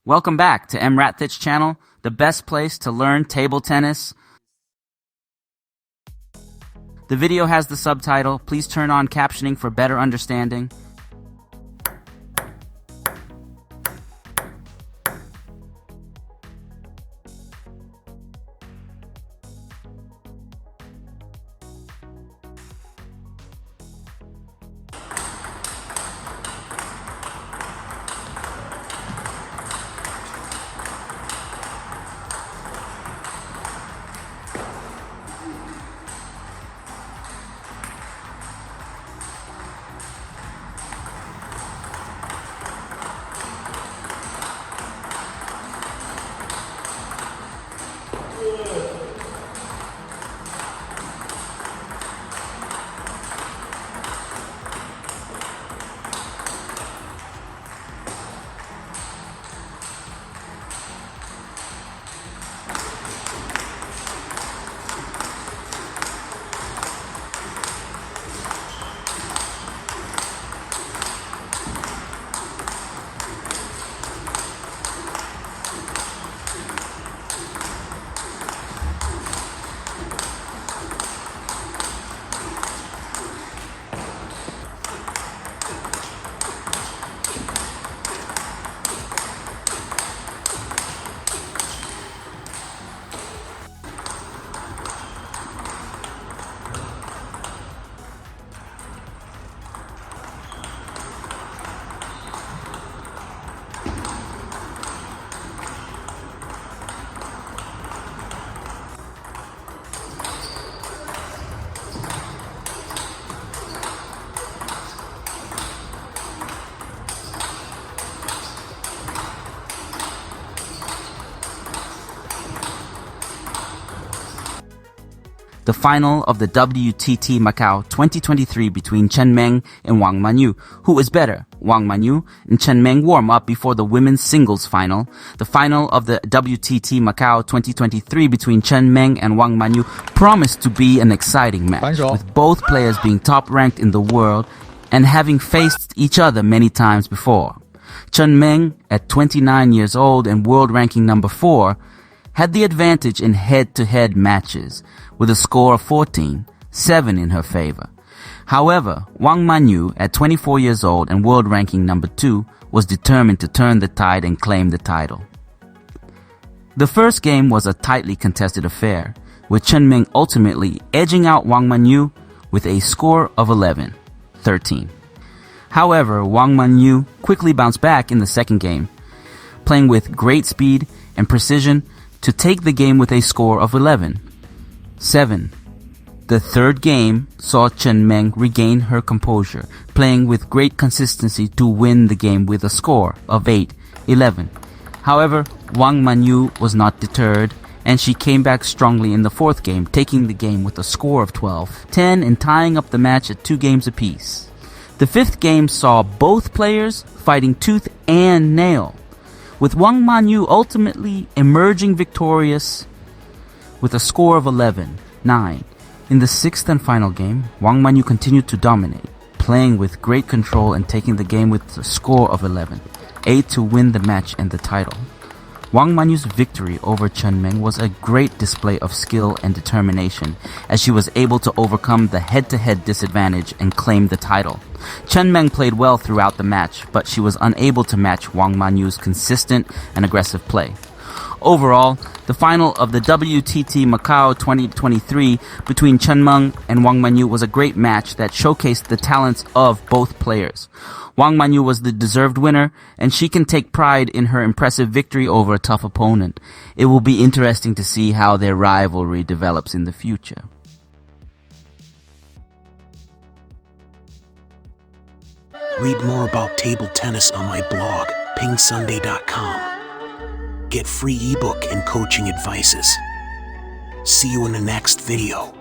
Welcome back to EmRatThich channel, the best place to learn table tennis. The video has the subtitle. Please turn on captioning for better understanding. The final of the WTT Macao 2023 between Chen Meng and Wang Manyu. Who is better? Wang Manyu and Chen Meng warm up before the women's singles final. The final of the WTT Macao 2023 between Chen Meng and Wang Manyu promised to be an exciting match, with both players being top ranked in the world and having faced each other many times before. Chen Meng, at 29 years old and world ranking number 4, had the advantage in head-to-head matches, with a score of 14, 7 in her favor. However, Wang Manyu, at 24 years old and world ranking number 2, was determined to turn the tide and claim the title. The first game was a tightly contested affair, with Chen Meng ultimately edging out Wang Manyu with a score of 11-13. However, Wang Manyu quickly bounced back in the second game, playing with great speed and precision to take the game with a score of 11-7. The third game saw Chen Meng regain her composure, playing with great consistency to win the game with a score of 8-11. However, Wang Manyu was not deterred, and she came back strongly in the fourth game, taking the game with a score of 12-10 and tying up the match at 2 games apiece. The fifth game saw both players fighting tooth and nail, with Wang Manyu ultimately emerging victorious with a score of 11-9. In the sixth and final game, Wang Manyu continued to dominate, playing with great control and taking the game with a score of 11-8 to win the match and the title. Wang Manyu's victory over Chen Meng was a great display of skill and determination, as she was able to overcome the head-to-head disadvantage and claim the title. Chen Meng played well throughout the match, but she was unable to match Wang Manyu's consistent and aggressive play. Overall, the final of the WTT Macao 2023 between Chen Meng and Wang Manyu was a great match that showcased the talents of both players. Wang Manyu was the deserved winner, and she can take pride in her impressive victory over a tough opponent. It will be interesting to see how their rivalry develops in the future. Read more about table tennis on my blog, PingSunday.com. Get free ebook and coaching advices. See you in the next video.